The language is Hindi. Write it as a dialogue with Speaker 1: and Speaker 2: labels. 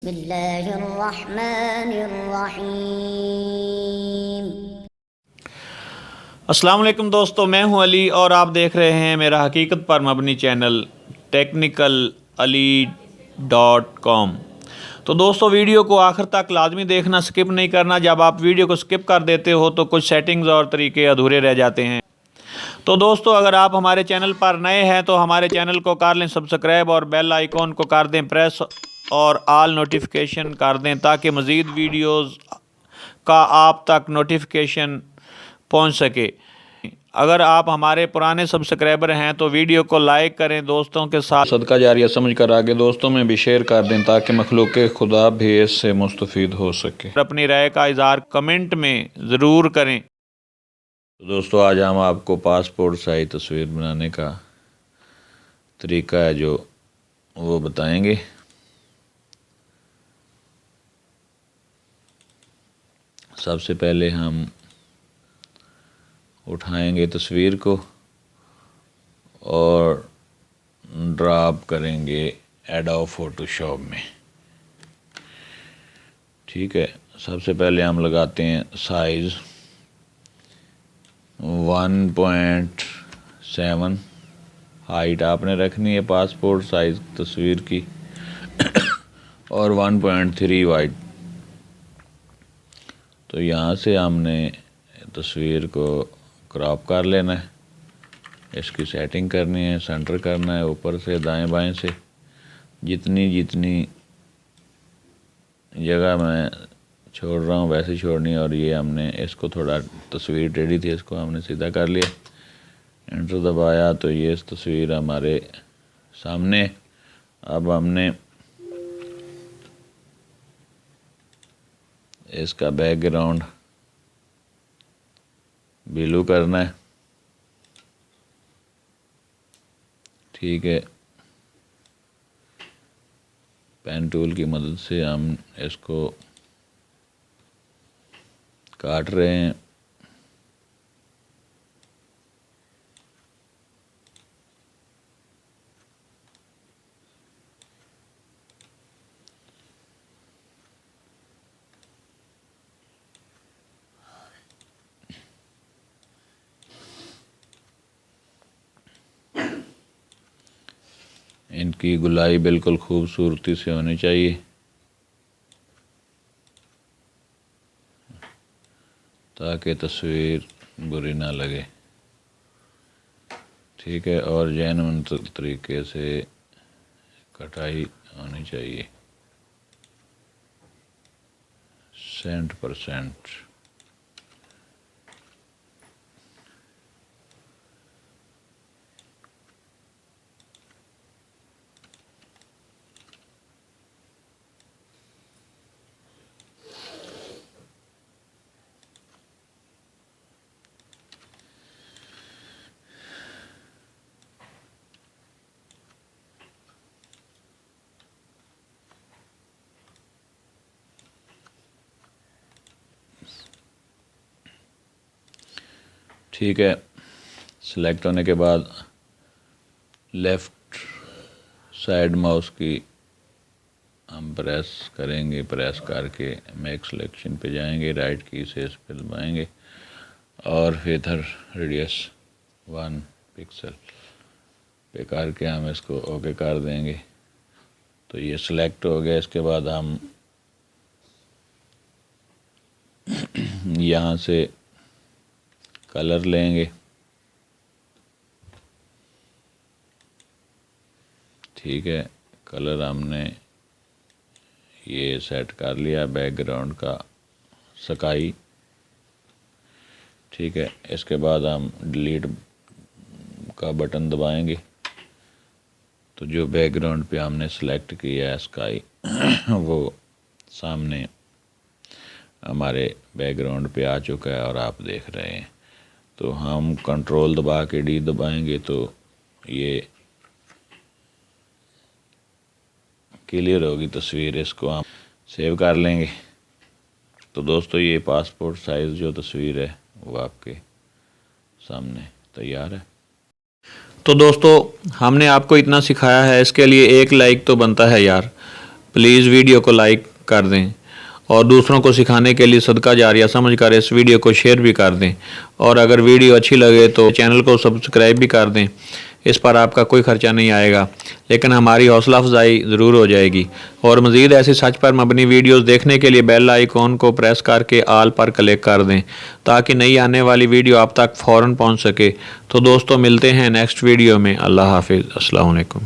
Speaker 1: बिस्मिल्लाहिर्रहमानिर्रहीम।
Speaker 2: अस्सलाम वालेकुम दोस्तों, मैं हूं अली और आप देख रहे हैं मेरा हकीकत पर मबनी चैनल technicalali.com। तो दोस्तों, वीडियो को आखिर तक लाजमी देखना, स्किप नहीं करना। जब आप वीडियो को स्किप कर देते हो तो कुछ सेटिंग्स और तरीके अधूरे रह जाते हैं। तो दोस्तों, अगर आप हमारे चैनल पर नए हैं तो हमारे चैनल को कर लें सब्सक्राइब और बेल आइकॉन को कर दें प्रेस और ऑल नोटिफिकेशन कर दें ताकि मज़ीद वीडियोस का आप तक नोटिफिकेशन पहुंच सके। अगर आप हमारे पुराने सब्सक्राइबर हैं तो वीडियो को लाइक करें, दोस्तों के साथ सदका जारिया समझ कर आगे दोस्तों में भी शेयर कर दें ताकि मखलूक खुदा भी इससे मुस्तफ़ीद हो सके। अपनी राय का इज़हार कमेंट में ज़रूर करें। तो दोस्तों, आज हम आपको पासपोर्ट साइज तस्वीर बनाने का तरीका है जो वो बताएंगे। सबसे पहले हम उठाएंगे तस्वीर को और ड्रॉप करेंगे एडोब फोटोशॉप में। ठीक है, सबसे पहले हम लगाते हैं साइज़ 1.7। हाइट आपने रखनी है पासपोर्ट साइज़ तस्वीर की और 1.3 वाइड। तो यहाँ से हमने तस्वीर को क्रॉप कर लेना है, इसकी सेटिंग करनी है, सेंटर करना है ऊपर से दाएं बाएं से। जितनी जितनी जगह मैं छोड़ रहा हूँ वैसे छोड़नी है। और ये हमने इसको थोड़ा तस्वीर टेढ़ी थी, इसको हमने सीधा कर लिया, एंटर दबाया तो ये इस तस्वीर हमारे सामने। अब हमने इसका बैकग्राउंड ब्लू करना है। ठीक है, पेन टूल की मदद से हम इसको काट रहे हैं। इनकी गुलाई बिल्कुल खूबसूरती से होनी चाहिए ताकि तस्वीर बुरी ना लगे। ठीक है, और जेन्युइन तरीके से कटाई होनी चाहिए 100%। ठीक है, सेलेक्ट होने के बाद लेफ़्ट साइड माउस की हम प्रेस करेंगे, प्रेस करके मेक सिलेक्शन पे जाएंगे, राइट की से इस पर दबाएंगे और फेदर रेडियस 1 पिक्सल पे करके हम इसको ओके कर देंगे। तो ये सिलेक्ट हो गया। इसके बाद हम यहाँ से कलर लेंगे। ठीक है, कलर हमने ये सेट कर लिया, बैकग्राउंड का स्काई। ठीक है, इसके बाद हम डिलीट का बटन दबाएंगे तो जो बैकग्राउंड पे हमने सेलेक्ट किया है स्काई वो सामने हमारे बैकग्राउंड पे आ चुका है और आप देख रहे हैं। तो हम कंट्रोल दबा के डी दबाएंगे तो ये क्लियर होगी तस्वीर। इसको हम सेव कर लेंगे। तो दोस्तों, ये पासपोर्ट साइज़ जो तस्वीर है वो आपके सामने तैयार है। तो दोस्तों, हमने आपको इतना सिखाया है, इसके लिए एक लाइक तो बनता है यार। प्लीज़ वीडियो को लाइक कर दें और दूसरों को सिखाने के लिए सदका जारिया समझकर इस वीडियो को शेयर भी कर दें। और अगर वीडियो अच्छी लगे तो चैनल को सब्सक्राइब भी कर दें। इस पर आपका कोई ख़र्चा नहीं आएगा, लेकिन हमारी हौसला अफजाई ज़रूर हो जाएगी। और मज़ीद ऐसी सच पर मबनी वीडियोस देखने के लिए बेल आइकॉन को प्रेस करके आल पर क्लिक कर दें, ताकि नई आने वाली वीडियो आप तक फ़ौरन पहुंच सके। तो दोस्तों, मिलते हैं नेक्स्ट वीडियो में। अल्लाह हाफिज़। अस्सलाम वालेकुम।